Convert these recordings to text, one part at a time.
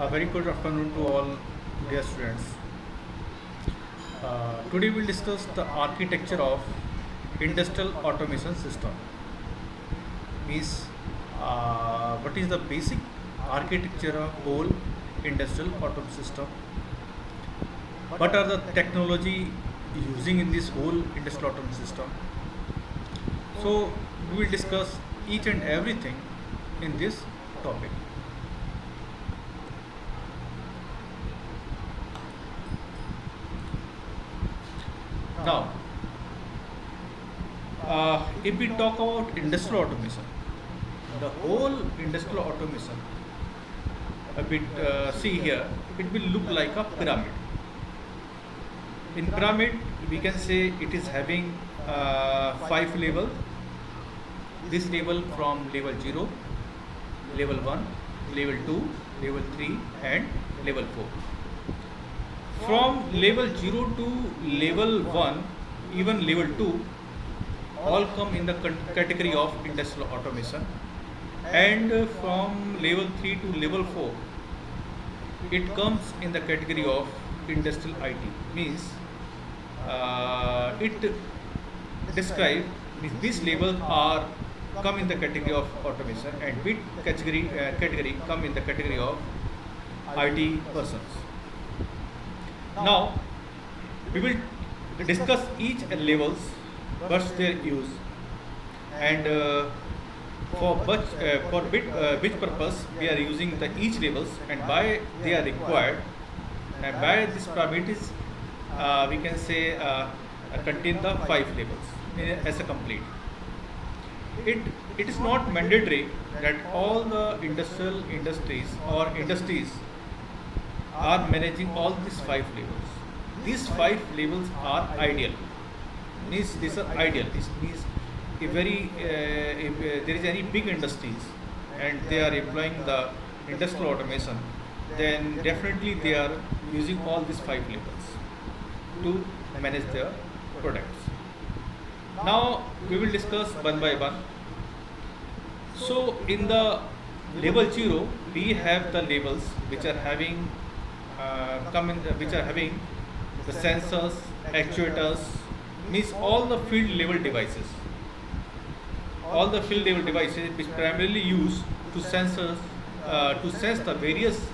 A very good afternoon to all dear students. Today we'll discuss the architecture of industrial automation system. Means what is the basic architecture of whole industrial automation system? What are the technology using in this whole industrial automation system? So we will discuss each and everything in this topic. Now, if we talk about industrial automation, the whole industrial automation, a bit see here, it will look like a pyramid. In pyramid, we can say it is having 5 levels. This level from level 0, level 1, level 2, level 3 and level 4. From level 0 to level 1, even level 2, all come in the category of industrial automation. And from level 3 to level 4, it comes in the category of industrial IT. Means it describe these levels are come in the category of automation, and which category come in the category of IT persons. Now we will discuss each levels, what's their use, and for which purpose we are using the each levels, and why they are required, and why this pyramid is we can say contain the 5 levels as a complete. It is not mandatory that all the industries or industries are managing all these 5 levels. These 5 levels are ideal. Means these are ideal. This means if there is any big industries and they are employing the industrial automation, then definitely they are using all these 5 levels to manage their products. Now we will discuss one by one. So in the level 0, we have the levels which are having which are having the sensors, actuators, means all the field level devices. All the field level devices which primarily used to to sense the various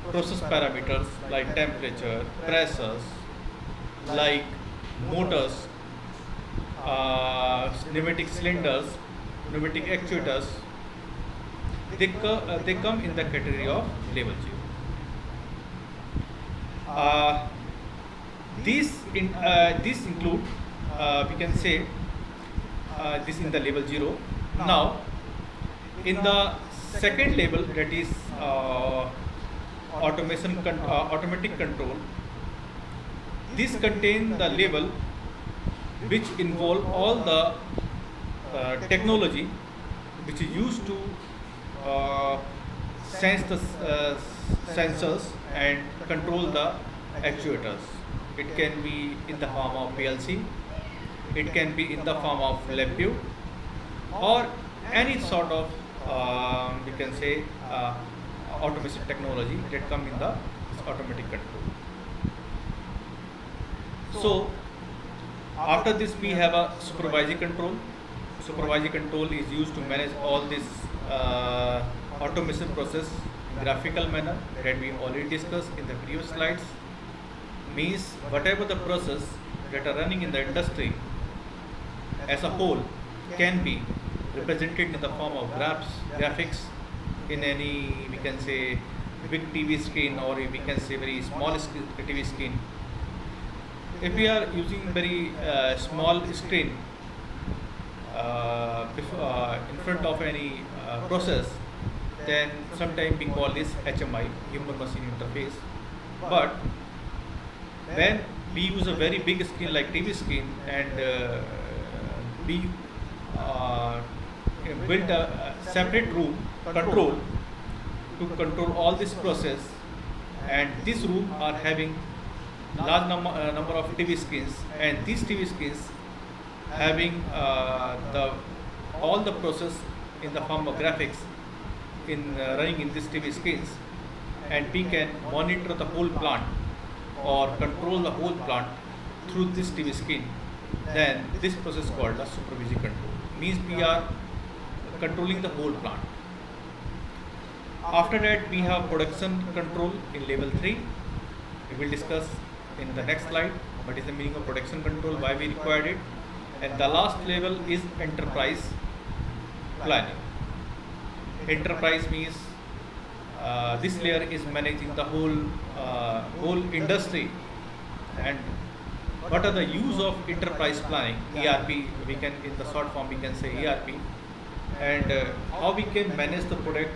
process parameters like temperature, pressures, like motors, pneumatic cylinders, pneumatic actuators. They come in the category of level 0. These include we can say this in the level 0. Now in the second level, that is automatic control, this contain the level which involve all the technology which is used to sense the sensors and control the actuators. It can be in the form of PLC, it can be in the form of LabVIEW, or any sort of you can say automation technology that come in the automatic control. So after this we have a supervisory control. Supervisory control is used to manage all this automation process in graphical manner that we already discussed in the previous slides. Means whatever the process that are running in the industry as a whole can be represented in the form of graphics in any, we can say, big TV screen, or we can say very small TV screen. If we are using very small screen in front of any process, then sometimes we call this HMI, human machine interface. But when we use a very big screen like TV screen, and we build a separate room control to control all this process, and this room are having large number of TV screens, and these TV screens having all the process in the form of graphics in running in these TV screens, and we can monitor the whole plant or control the whole plant through this TV screen, then this process is called a supervisory control. Means we are controlling the whole plant. After that, we have production control in level 3. We will discuss in the next slide what is the meaning of production control, why we required it. And the last level is enterprise planning. Enterprise means this layer is managing the whole industry, and what are the use of enterprise planning, ERP, we can in the short form we can say ERP, and how we can manage the products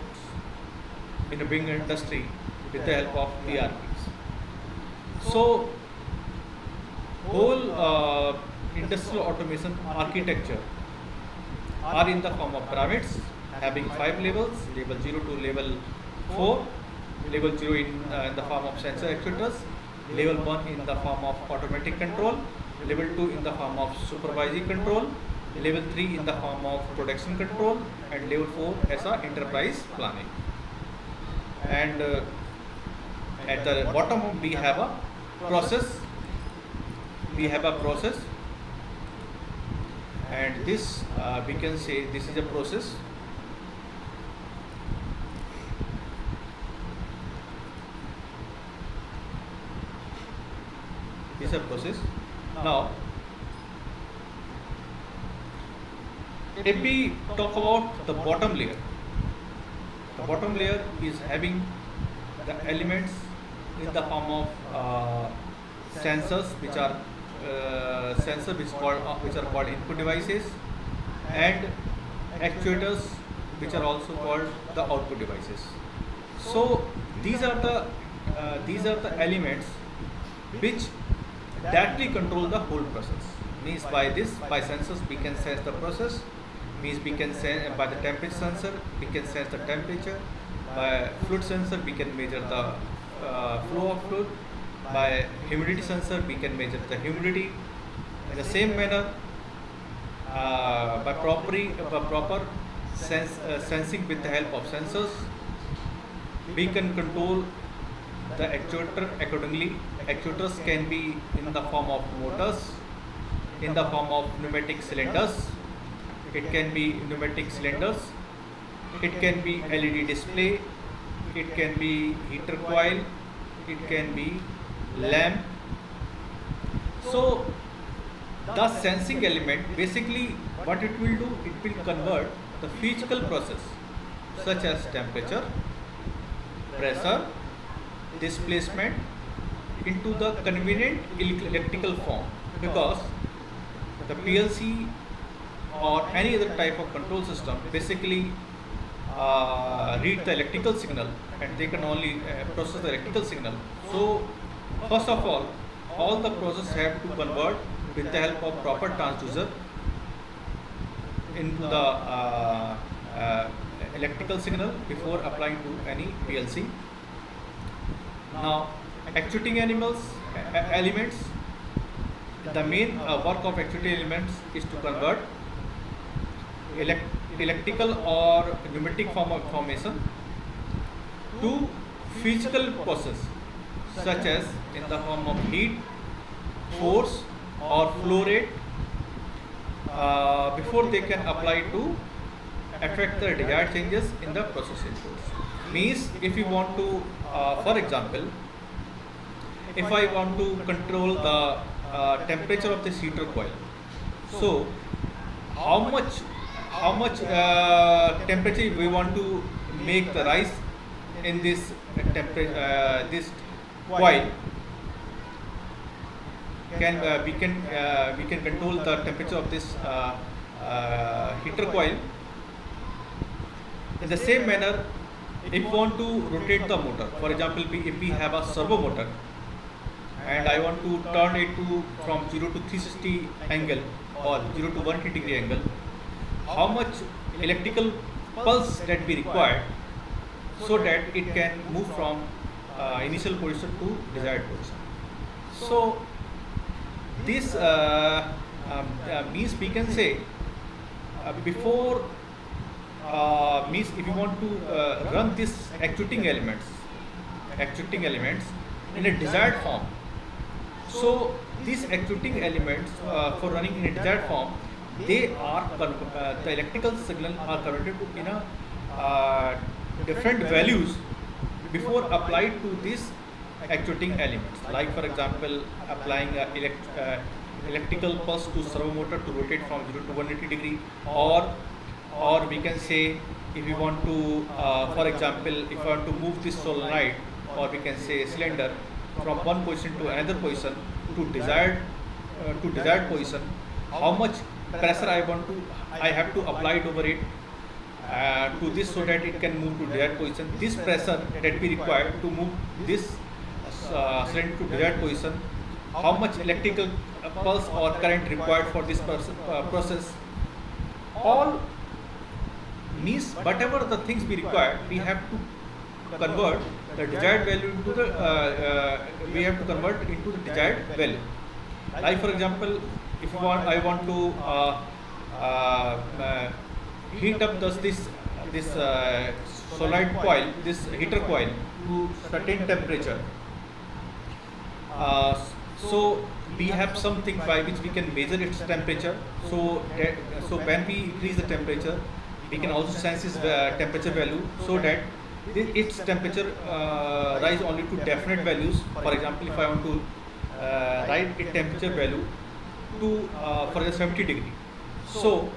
in a big industry with the help of ERPs. So whole industrial automation architecture are in the form of pyramids having 5 levels, level 0 to level 4, level 0 in the form of sensor actuators, level 1 in the form of automatic control, level 2 in the form of supervisory control, level 3 in the form of production control, and level 4 as a enterprise planning. And at the bottom we have a process. And this we can say this is a process. This is a process. Now, if we talk about the bottom layer is having the elements in the form of sensors, which are called input devices, and actuators, which are also called the output devices. So these are the elements which directly control the whole process. Means by sensors we can sense the process. Means we can sense by the temperature sensor we can sense the temperature. By fluid sensor we can measure the flow of fluid. By humidity sensor we can measure the humidity. In the same manner, by proper sensing with the help of sensors, we can control the actuator accordingly. Actuators can be in the form of motors, in the form of pneumatic cylinders. It can be pneumatic cylinders. It can be LED display. It can be heater coil. It can be lamp. So the sensing element, basically what it will do, it will convert the physical process such as temperature, pressure, displacement into the convenient electrical form, because the PLC or any other type of control system basically read the electrical signal, and they can only process the electrical signal. So first of all the process have to convert with the help of proper transducer into the electrical signal before applying to any PLC. Now, actuating elements, the main work of actuating elements is to convert electrical or pneumatic formation to physical process, such as in the form of heat, force or flow rate, before they can apply to affect the desired changes in the process inputs. Means if you want to, for example, if I want to control the temperature of this heater coil, so how much temperature we want to make the rise in this temperature, this coil, we can control the temperature of this heater coil. In the same manner, if we want to rotate the motor, for example, if we have a servo motor and I want to turn it from 0 to 360 angle or 0 to 180 degree angle, how much electrical pulse that be required so that it can move from initial position to desired position. So this means we can say means if you want to run this actuating elements actuating elements in a desired form. So these actuating elements for running in a desired form, they are the electrical signal are converted to in a different values before applied to these actuating elements. Like for example, applying a electrical pulse to servo motor to rotate from 0 to 180 degree, or we can say if we want to, for example, if I want to move this solenoid, or we can say cylinder from one position to another position to desired position, how much pressure I have to apply it over it to this so that it can move to desired position. This pressure that we require to move this cylinder to desired position, how much electrical pulse or current required for this process, all means whatever the things we require, we have to convert the desired value into the we have to convert into the desired value. Like for example, if I want to heat up this solenoid coil, this heater coil to certain temperature. So we have something by which we can measure its temperature. So when we increase the temperature, we can also sense its temperature value, so that its temperature rise only to definite values. For example, if I want to write its temperature value to for the 70 degree, so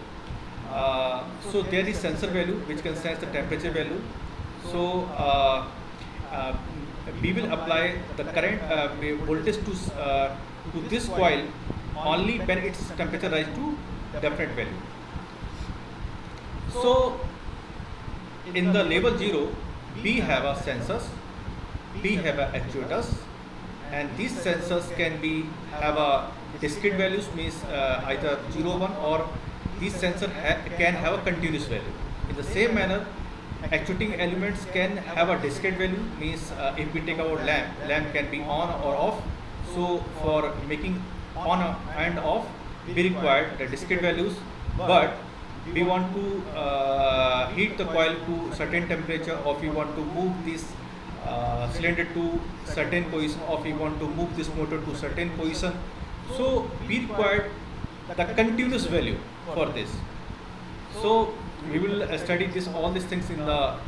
there is sensor value which can sense the temperature value. So we will apply the current voltage to this coil only when its temperature rise to definite value. So in the level 0, we have a sensors, we have a actuators, and these sensors can be have a discrete values, means either 0, 1, or these sensors can have a continuous value. In the same manner, actuating elements can have a discrete value, means if we take our lamp can be on or off. So for making on and off, we require the discrete values, but we want to heat the coil to certain temperature, or if we want to move this cylinder to certain position, or if we want to move this motor to certain position. So we require the continuous value for this. So we will study all these things in the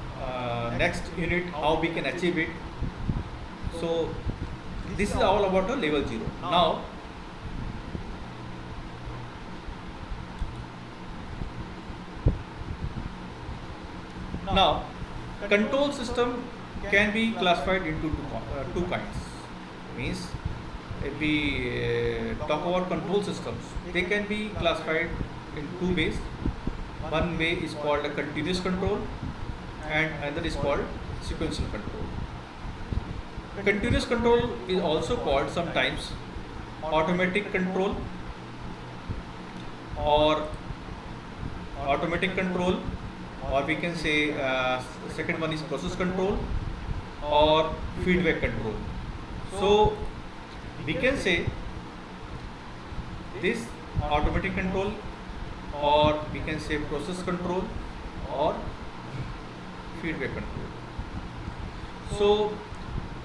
next unit, how we can achieve it. So this is all about the level 0. Now, control system can be classified into two kinds. Means if we talk about control systems, they can be classified in two ways. One way is called a continuous control, and another is called sequential control. Continuous control is also called sometimes automatic control, or we can say second one is process control or feedback control. So we can say this automatic control, or we can say process control or feedback control. So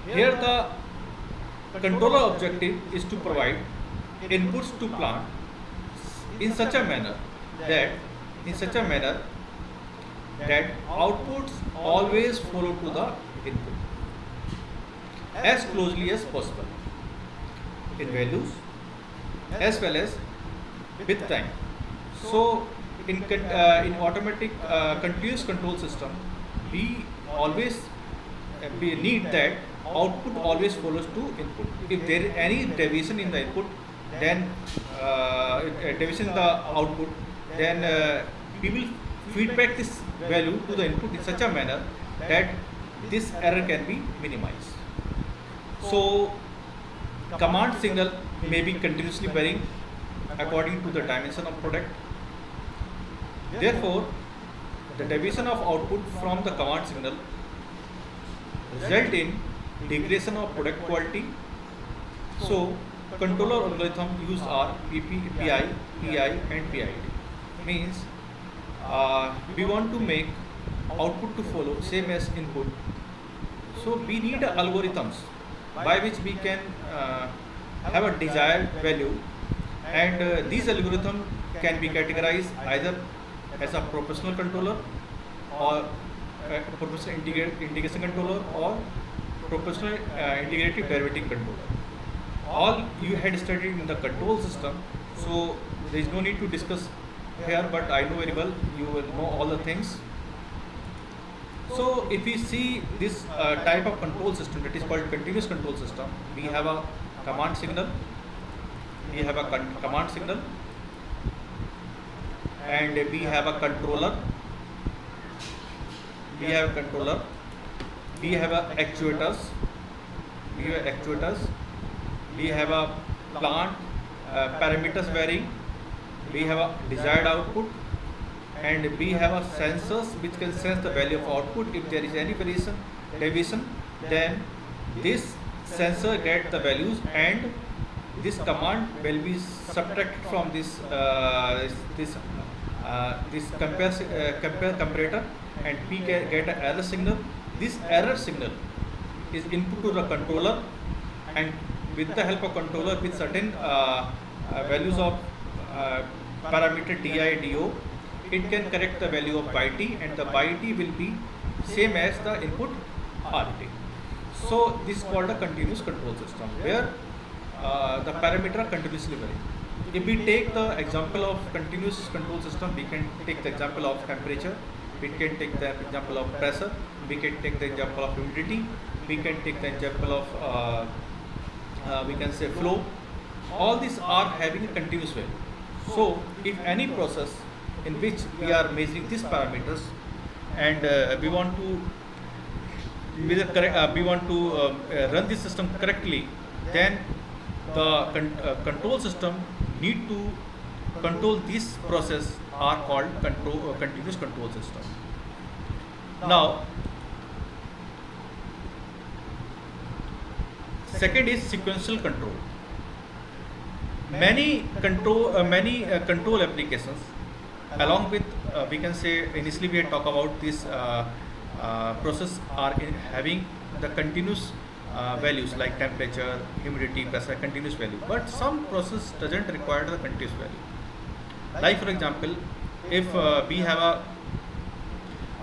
here the controller objective is to provide inputs to plant in such a manner that outputs always follow to the input as closely as possible in values as well as with time. So in automatic continuous control system, we always we need that output always follows to input. If there is any deviation in the input, then deviation in the output, then we will feedback this value to the input in such a manner that this error can be minimized. So command signal may be continuously varying according to the dimension of product. Therefore, the deviation of output from the command signal result in degradation of product quality. So controller algorithm used are PP, PI, PI and PID. Means we want to make output to follow same as input. So we need algorithms by which we can have a desired value, and these algorithms can be categorized either as a proportional controller or proportional integration controller or proportional integrated derivative controller. All you had studied in the control system, so there is no need to discuss here, but I know very well you will know all the things. So if we see this type of control system, that is called continuous control system, we have a command signal, and we have a controller, we have actuators, we have a plant parameters varying, we have a desired output, and we have a sensors which can sense the value of output. If there is any deviation, then this sensor get the values, and this command will be subtracted from this comparator, and we get an error signal. This error signal is input to the controller, and with the help of controller with certain values of parameter di, do, it can correct the value of yt, and the yt will be same as the input rt. So this is called a continuous control system, where the parameter are continuously varying. If we take the example of continuous control system, we can take the example of temperature, we can take the example of pressure, we can take the example of humidity, we can take the example of we can say flow. All these are having a continuous value. So if any process in which we are measuring these parameters, and we want to run this system correctly, then the control system need to control this process are called continuous control system. Now, second is sequential control. Many control applications, along with we can say initially we had talked about this process are having the continuous values like temperature, humidity, pressure, continuous value. But some process doesn't require the continuous value. Like for example, if we have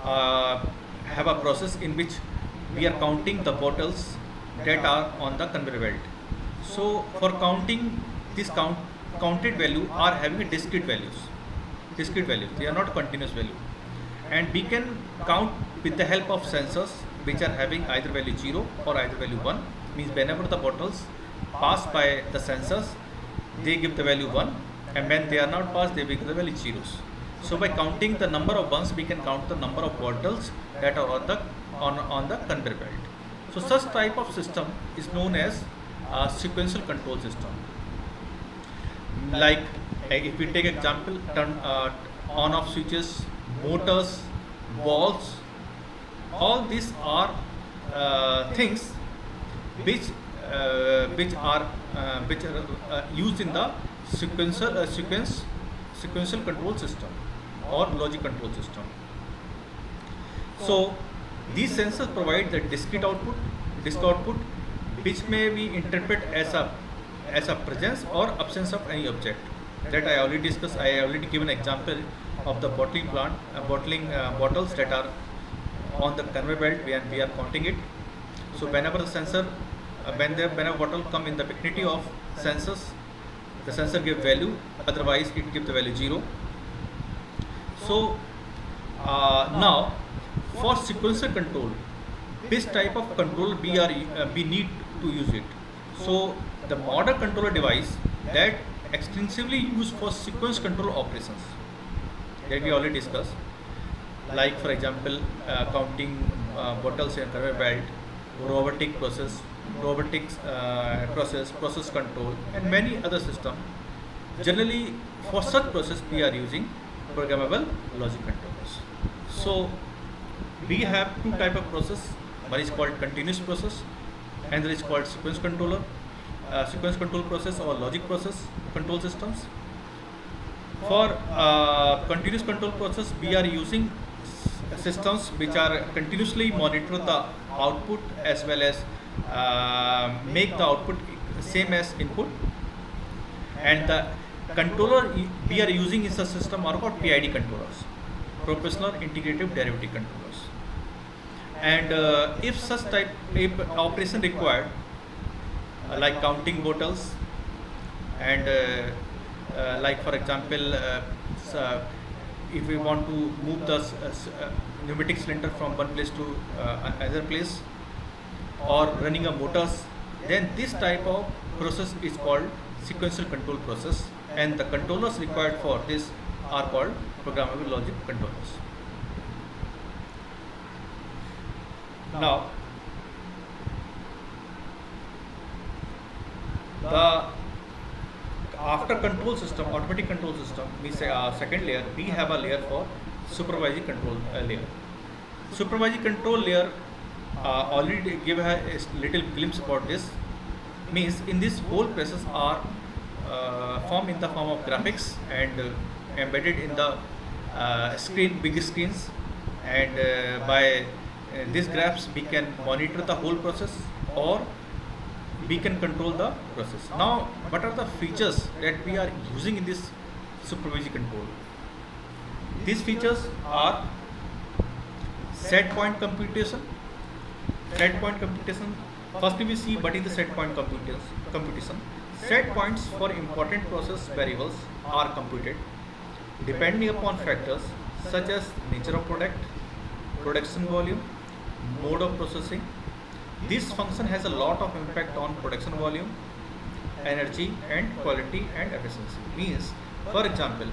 a process in which we are counting the bottles that are on the conveyor belt. So for counting this counted value are having a discrete values. They are not continuous value, and we can count with the help of sensors which are having either value 0 or either value 1. Means whenever the bottles pass by the sensors, they give the value 1, and when they are not passed, they give the value zeros. So by counting the number of ones, we can count the number of bottles that are on the conveyor belt. So such type of system is known as a sequential control system. Like if we take example, on-off switches, motors, valves, all these are things which are used in the sequential control system or logic control system. So these sensors provide the disk output, which may be interpreted as a presence or absence of any object. That I already discussed. I already given an example of the bottling plant, bottles that are on the conveyor belt when we are counting it. So whenever the sensor, whenever bottle come in the vicinity of sensors, the sensor give value, otherwise it give the value 0. So now for sequential control, this type of control we need to use it. So the modern controller device that extensively used for sequence control operations that we already discussed, like for example counting bottles in conveyor belt, process control, and many other systems. Generally for such process we are using programmable logic controllers. So we have two type of process. One is called continuous process, and there is called sequence control process or logic process control systems. For continuous control process, we are using systems which are continuously monitor the output as well as make the output same as input. And the controller we are using in the system are called PID controllers, proportional integrative derivative controllers. And if such type of operation required, like counting bottles, and like for example, if we want to move the pneumatic cylinder from one place to another place, or running a motors, then this type of process is called sequential control process, and the controllers required for this are called programmable logic controllers. Now, the after control system, automatic control system, we say second layer, we have a layer for supervisory control layer. Supervisory control layer already give a little glimpse about this. Means in this whole process are formed in the form of graphics and embedded in the big screens, and by these graphs we can monitor the whole process, or we can control the process. Now, what are the features that we are using in this supervisory control? These features are set point computation. Set point computation. Firstly, we see what is the set point computation. Set points for important process variables are computed depending upon factors such as nature of product, production volume, mode of processing. This function has a lot of impact on production volume, energy, and quality and efficiency. Means, for example,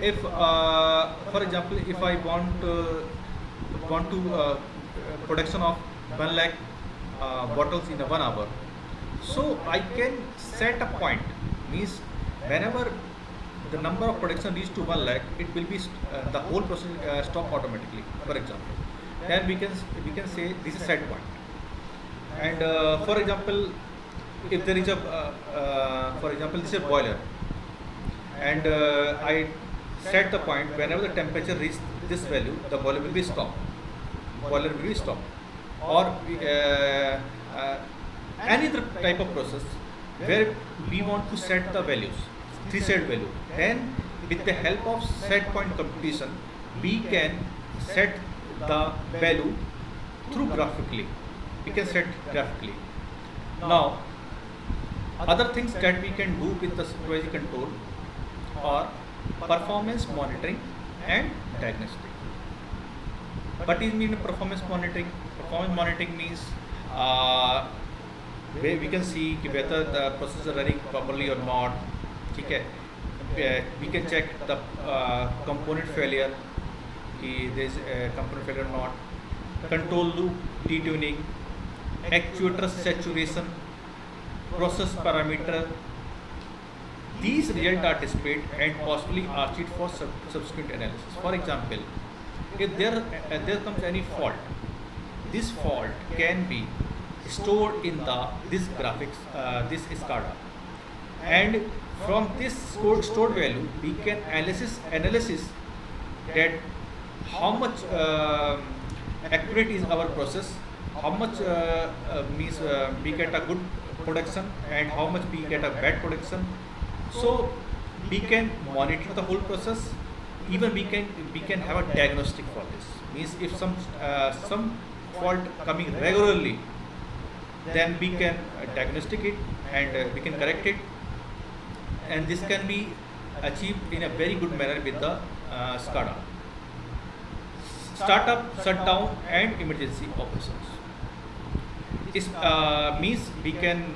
if I want to production of 1 lakh bottles in a 1 hour, so I can set a point. Means whenever the number of production reach to 1 lakh, it will be the whole process stop automatically. For example, then we can say this is set point. And for example, if there is a for example, this is a boiler, and I set the point whenever the temperature reaches this value, the boiler will be stopped. Or any other type of process where we want to set the values, set value, then with the help of set point computation, we can set the value through graphically. We can set graphically. Now, other things that we can do with the supervisory control are performance monitoring and diagnostic. What is mean performance monitoring? Performance monitoring means where we can see whether the process is running properly or not. Okay. We can check the component failure, there is a component failure or not. Control loop detuning, actuator saturation, process parameter. These results are displayed and possibly archived for subsequent analysis. For example, if there comes any fault, this fault can be stored in this graphics, this SCADA, and from this stored value we can analysis that how much accurate is our process, how much means we get a good production and how much we get a bad production. So we can monitor the whole process. Even we can have a diagnostic for this. Means if some fault coming regularly, then we can diagnostic it and we can correct it, and this can be achieved in a very good manner with the SCADA. Startup, shutdown, and emergency operations. This means we can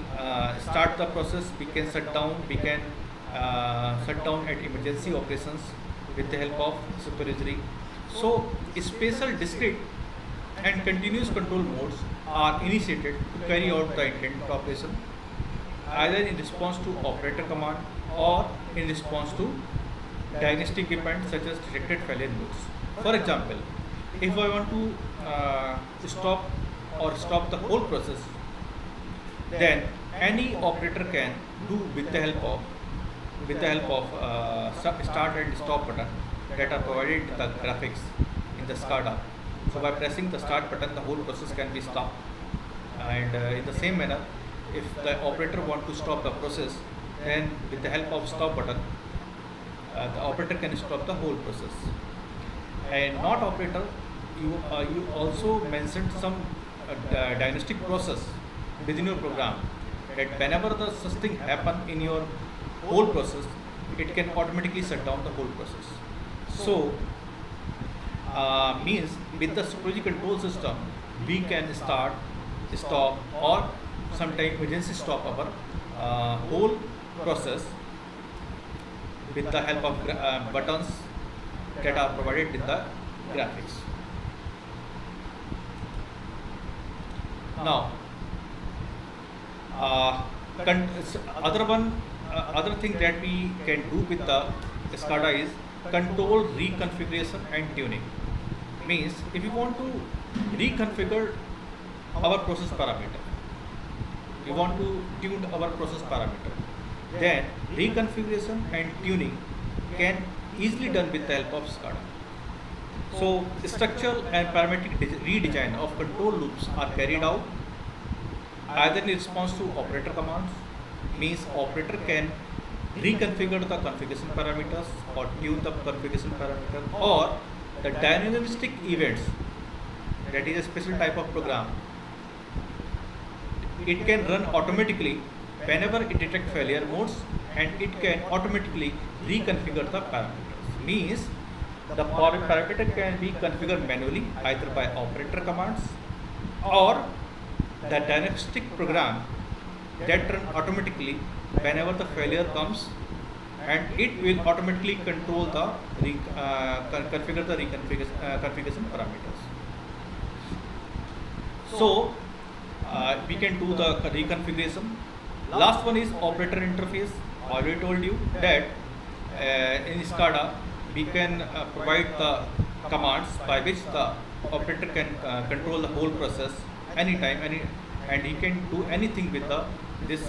start the process, we can shut down, shut down at emergency operations with the help of supervisory. So, special discrete and continuous control modes are initiated to carry out the intended operation, either in response to operator command or in response to diagnostic events such as detected failure modes. For example, if I want to stop the whole process, then any operator can do with the help of start and stop button that are provided in the graphics in the SCADA. So by pressing the start button, the whole process can be stopped. And in the same manner, if the operator want to stop the process, then with the help of stop button, the operator can stop the whole process. And not operator, you also mentioned some diagnostic process within your program, that whenever the such thing happen in your whole process, it can automatically shut down the whole process. So means with the supervisory control system, we can start, stop, or sometimes emergency stop our whole process with the help of buttons that are provided in the graphics. Now, other thing that we can do with the SCADA is control reconfiguration and tuning. Means if you want to reconfigure our process parameter, we want to tune our process parameter, then reconfiguration and tuning can easily done with the help of SCADA. So structural and parametric redesign of control loops are carried out either in response to operator commands, means operator can reconfigure the configuration parameters or tune the configuration parameter, or the dynamistic events, that is a special type of program. It can run automatically whenever it detects failure modes, and it can automatically reconfigure the parameters. Means the parameter can be configured manually either by operator commands or the dynamistic program that run automatically whenever the failure comes, and it will automatically control the configure the configuration parameters. So we can do the reconfiguration. Last one is operator interface. I already told you that in SCADA we can provide the commands by which the operator can control the whole process anytime, and he can do anything with this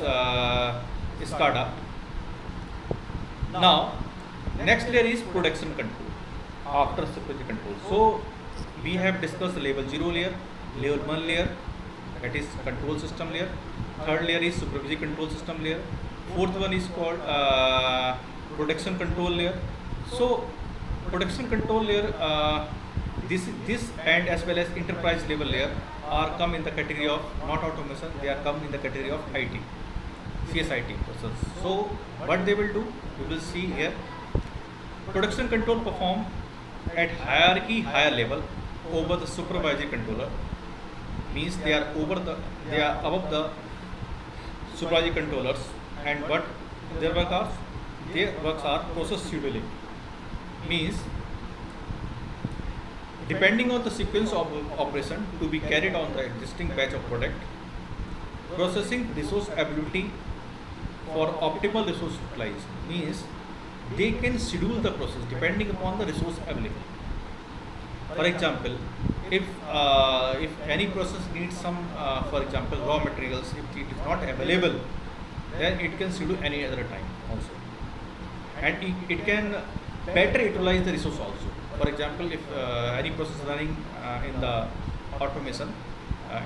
SCADA. Now, next layer is production control after supervisory control. So we have discussed the level 0 layer, level 1 layer, that is control system layer. Third layer is supervisory control system layer. Fourth one is called production control layer. So production control layer, this and as well as enterprise level layer are come in the category of not automation, they are come in the category of IT, CSIT process. So what they will do, we will see here. Production control perform at hierarchy higher level over the supervisory controller, means they are above the supervisory controllers, and what their works are process scheduling. Means depending on the sequence of operation to be carried on the existing batch of product, processing resource availability for optimal resource utilization. Means they can schedule the process depending upon the resource available. For example, if any process needs some, for example, raw materials, if it is not available, then it can schedule any other time also, and it can better utilize the resource also. For example, if any process is running in the automation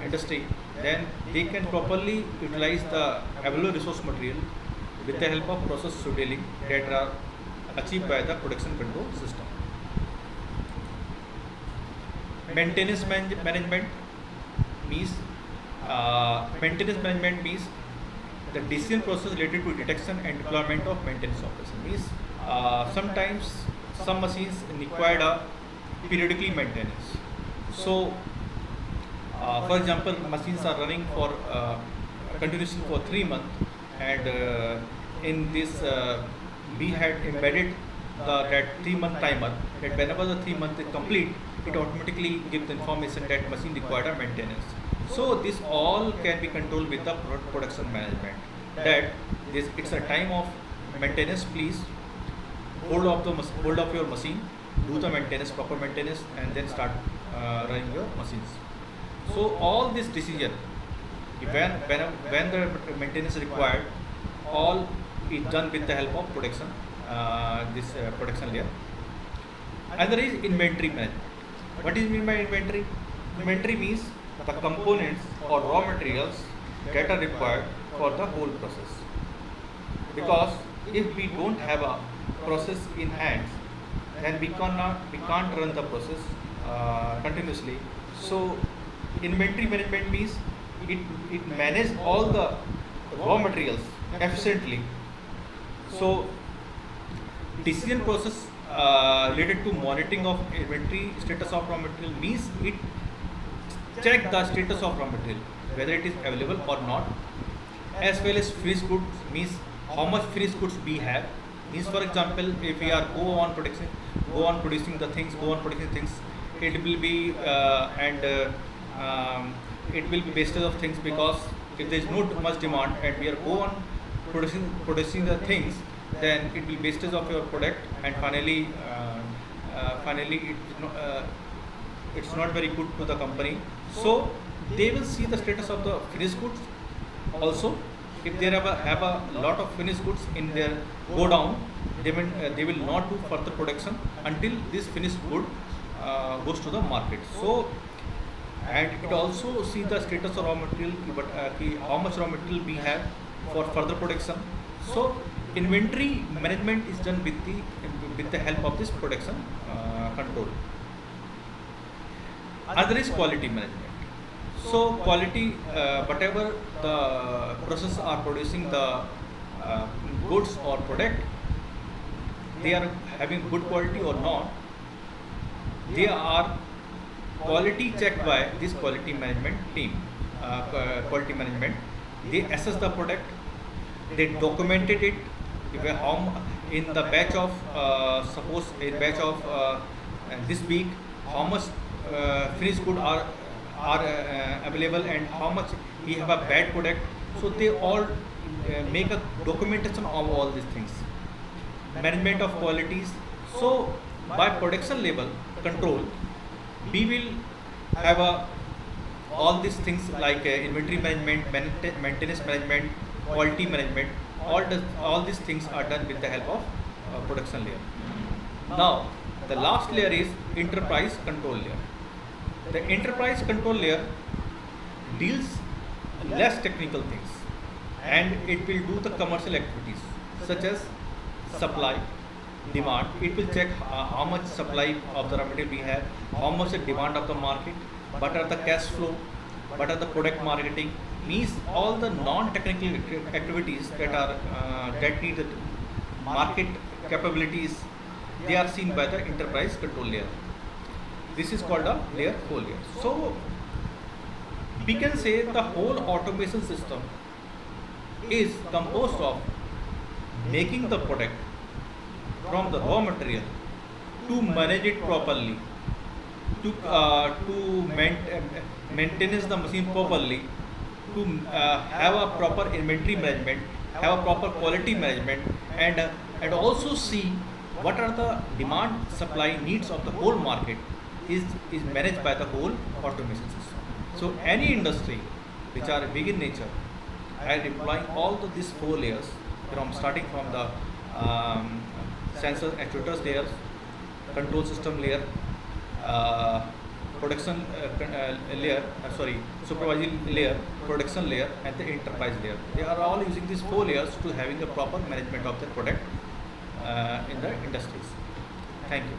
industry, then they can properly utilize the available resource material with the help of process scheduling that are achieved by the production control system. Maintenance management means the decision process related to detection and deployment of maintenance operation. Means sometimes some machines require a periodically maintenance. So for example, machines are running for continuously for 3 months, and in this we had embedded that 3-month timer, that whenever the 3 months is complete, it automatically gives the information that machine required a maintenance. So this all can be controlled with the production management, that it's a time of maintenance, please hold off your machine, do the maintenance, proper maintenance, and then start running your machines. So all this decision, when the maintenance is required, all is done with the help of production, this production layer. And there is inventory management. What is mean by inventory? Inventory means the components or raw materials that are required for the whole process. Because if we don't have a process in hands, then we can't run the process continuously. So inventory management means it manages all the raw materials efficiently. So decision process related to monitoring of inventory status of raw material means it check the status of raw material, whether it is available or not, as well as finished goods means how much finished goods we have. Means, for example, if we are go on producing the things, it will be it will be wastage of things, because if there is not much demand and we are go on producing the things, then it will wastage of your product, and finally it's not very good to the company. So they will see the status of the finished goods also. If they have a lot of finished goods in their go down, they will not do further production until this finished good goes to the market. So, and it also see the status of raw material, but how much raw material we have for further production. So inventory management is done with the help of this production control. Other is quality management. So quality, whatever the process are producing the goods or product, they are having good quality or not, they are quality checked by this quality management team. Quality management, they assess the product, they documented it. If in the batch of suppose a batch of this week, how much finished good are available and how much we have a bad product. So they all make a documentation of all these things. Management of qualities. So by production level control, we will have all these things like inventory management, maintenance management, quality management. All these things are done with the help of production layer. Now the last layer is enterprise control layer. The enterprise control layer deals less technical things, and it will do the commercial activities such as supply, demand. It will check how much supply of the raw material we have, how much the demand of the market, what are the cash flow, what are the product marketing. Means all the non-technical activities that are that need the market capabilities, they are seen by the enterprise control layer. This is called a layer 4 layer. So we can say the whole automation system is composed of making the product from the raw material, to manage it properly, to maintain the machine properly, to have a proper inventory management, have a proper quality management, and also see what are the demand supply needs of the whole market is managed by the whole automation system. So any industry which are big in nature are employing all these 4 layers, starting from the sensor actuators layers, control system layer, production layer, supervisory layer, production layer, and the enterprise layer. They are all using these 4 layers to having a proper management of their product in the industries. Thank you.